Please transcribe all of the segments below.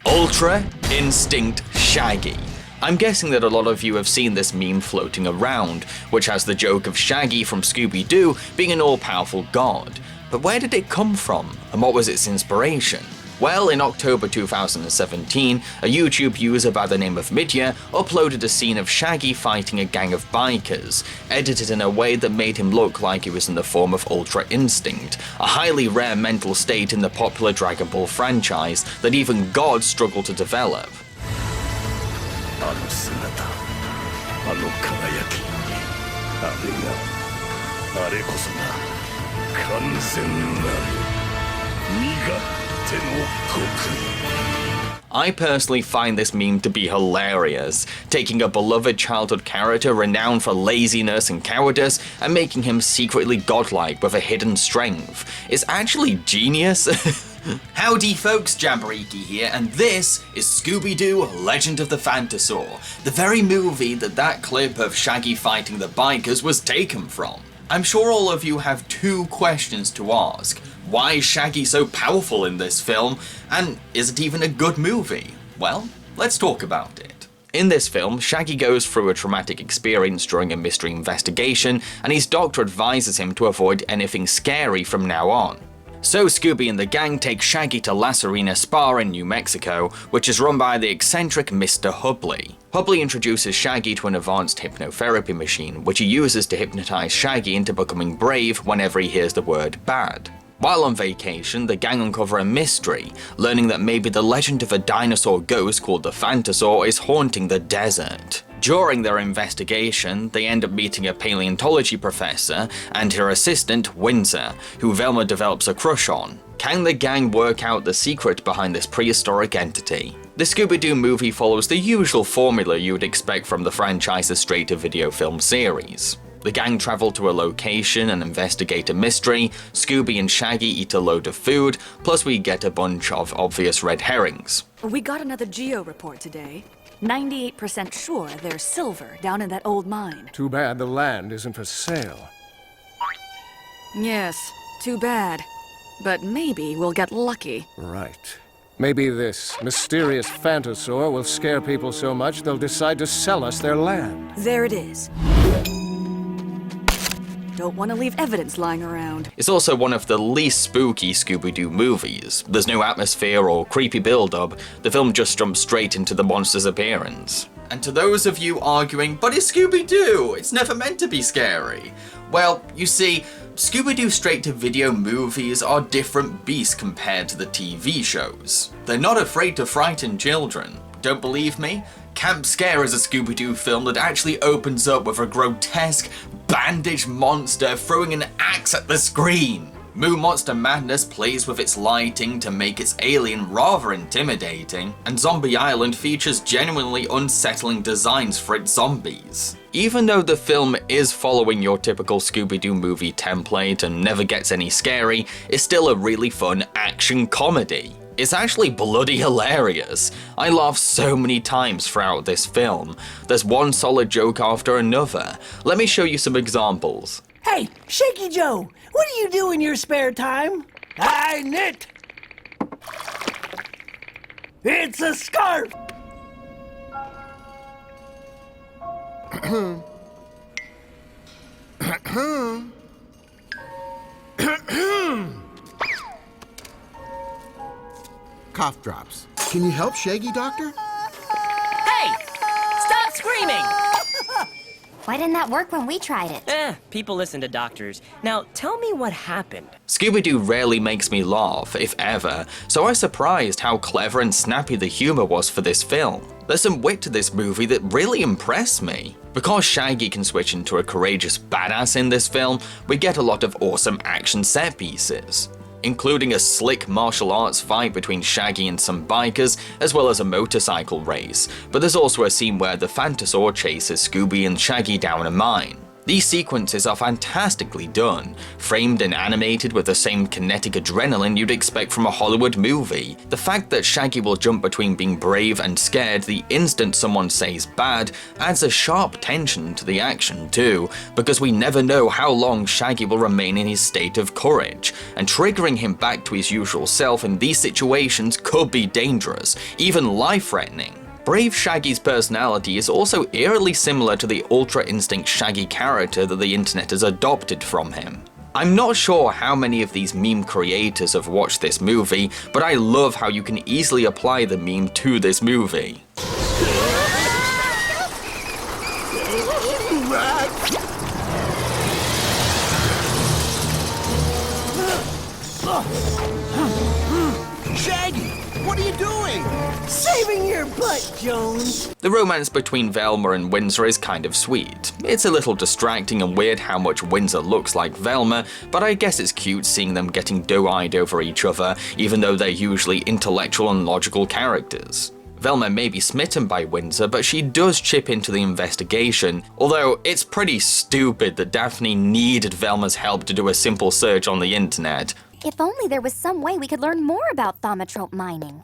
Ultra Instinct Shaggy. I'm guessing that a lot of you have seen this meme floating around, which has the joke of Shaggy from Scooby-Doo being an all-powerful god. But where did it come from, and what was its inspiration? Well, in October 2017, a YouTube user by the name of Midya uploaded a scene of Shaggy fighting a gang of bikers, edited in a way that made him look like he was in the form of Ultra Instinct, a highly rare mental state in the popular Dragon Ball franchise that even gods struggle to develop. I personally find this meme to be hilarious, taking a beloved childhood character renowned for laziness and cowardice and making him secretly godlike with a hidden strength. It's actually genius. Howdy folks, Jamboree here, and this is Scooby-Doo Legend of the Phantasaur, the very movie that clip of Shaggy fighting the bikers was taken from. I'm sure all of you have two questions to ask. Why is Shaggy so powerful in this film? And is it even a good movie? Well, let's talk about it. In this film, Shaggy goes through a traumatic experience during a mystery investigation, and his doctor advises him to avoid anything scary from now on. So Scooby and the gang take Shaggy to La Serena Spa in New Mexico, which is run by the eccentric Mr. Hubley. Hubley introduces Shaggy to an advanced hypnotherapy machine, which he uses to hypnotize Shaggy into becoming brave whenever he hears the word bad. While on vacation, the gang uncover a mystery, learning that maybe the legend of a dinosaur ghost called the Phantasaur is haunting the desert. During their investigation, they end up meeting a paleontology professor and her assistant, Windsor, who Velma develops a crush on. Can the gang work out the secret behind this prehistoric entity? The Scooby-Doo movie follows the usual formula you would expect from the franchise's straight-to-video film series. The gang travel to a location and investigate a mystery, Scooby and Shaggy eat a load of food, plus we get a bunch of obvious red herrings. We got another geo report today. 98% sure there's silver down in that old mine. Too bad the land isn't for sale. Yes, too bad. But maybe we'll get lucky. Right. Maybe this mysterious Phantasaur will scare people so much they'll decide to sell us their land. There it is. Don't want to leave evidence lying around. It's also one of the least spooky Scooby-Doo movies. There's no atmosphere or creepy build-up, the film just jumps straight into the monster's appearance. And to those of you arguing, but it's Scooby-Doo, it's never meant to be scary. Well, you see, Scooby-Doo straight-to-video movies are different beasts compared to the TV shows. They're not afraid to frighten children. Don't believe me? Camp Scare is a Scooby-Doo film that actually opens up with a grotesque, bandaged monster throwing an axe at the screen. Moo Monster Madness plays with its lighting to make its alien rather intimidating, and Zombie Island features genuinely unsettling designs for its zombies. Even though the film is following your typical Scooby-Doo movie template and never gets any scary, it's still a really fun action comedy. It's actually bloody hilarious. I laughed so many times throughout this film. There's one solid joke after another. Let me show you some examples. Hey, Shaky Joe, what do you do in your spare time? I knit. It's a scarf. Cough drops. Can you help Shaggy, Doctor? Hey! Stop screaming! Why didn't that work when we tried it? People listen to doctors. Now, tell me what happened. Scooby-Doo rarely makes me laugh, if ever, so I was surprised how clever and snappy the humor was for this film. There's some wit to this movie that really impressed me. Because Shaggy can switch into a courageous badass in this film, we get a lot of awesome action set pieces, including a slick martial arts fight between Shaggy and some bikers, as well as a motorcycle race. But there's also a scene where the Phantasaur chases Scooby and Shaggy down a mine. These sequences are fantastically done, framed and animated with the same kinetic adrenaline you'd expect from a Hollywood movie. The fact that Shaggy will jump between being brave and scared the instant someone says bad adds a sharp tension to the action too, because we never know how long Shaggy will remain in his state of courage, and triggering him back to his usual self in these situations could be dangerous, even life-threatening. Brave Shaggy's personality is also eerily similar to the Ultra Instinct Shaggy character that the internet has adopted from him. I'm not sure how many of these meme creators have watched this movie, but I love how you can easily apply the meme to this movie. Shaggy, what are you doing? Saving your butt, Jones. The romance between Velma and Windsor is kind of sweet. It's a little distracting and weird how much Windsor looks like Velma, but I guess it's cute seeing them getting doe-eyed over each other, even though they're usually intellectual and logical characters. Velma may be smitten by Windsor, but she does chip into the investigation, although it's pretty stupid that Daphne needed Velma's help to do a simple search on the internet. If only there was some way we could learn more about thaumatrope mining.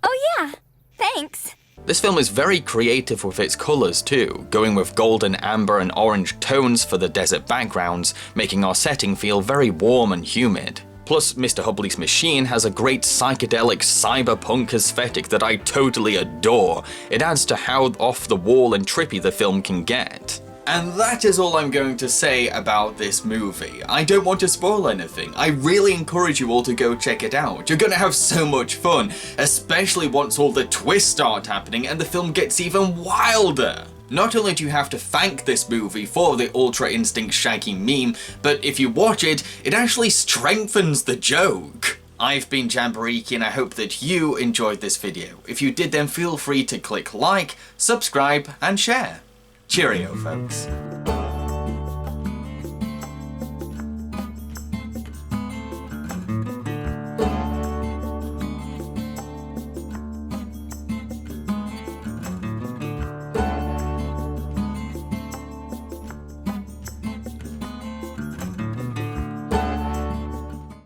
Oh yeah, thanks. This film is very creative with its colours too, going with golden, amber and orange tones for the desert backgrounds, making our setting feel very warm and humid. Plus, Mr. Hubley's machine has a great psychedelic cyberpunk aesthetic that I totally adore. It adds to how off the wall and trippy the film can get. And that is all I'm going to say about this movie. I don't want to spoil anything. I really encourage you all to go check it out. You're gonna have so much fun, especially once all the twists start happening and the film gets even wilder. Not only do you have to thank this movie for the Ultra Instinct Shaggy meme, but if you watch it, it actually strengthens the joke. I've been Jamboree, and I hope that you enjoyed this video. If you did, then feel free to click like, subscribe, and share. Cheerio, folks.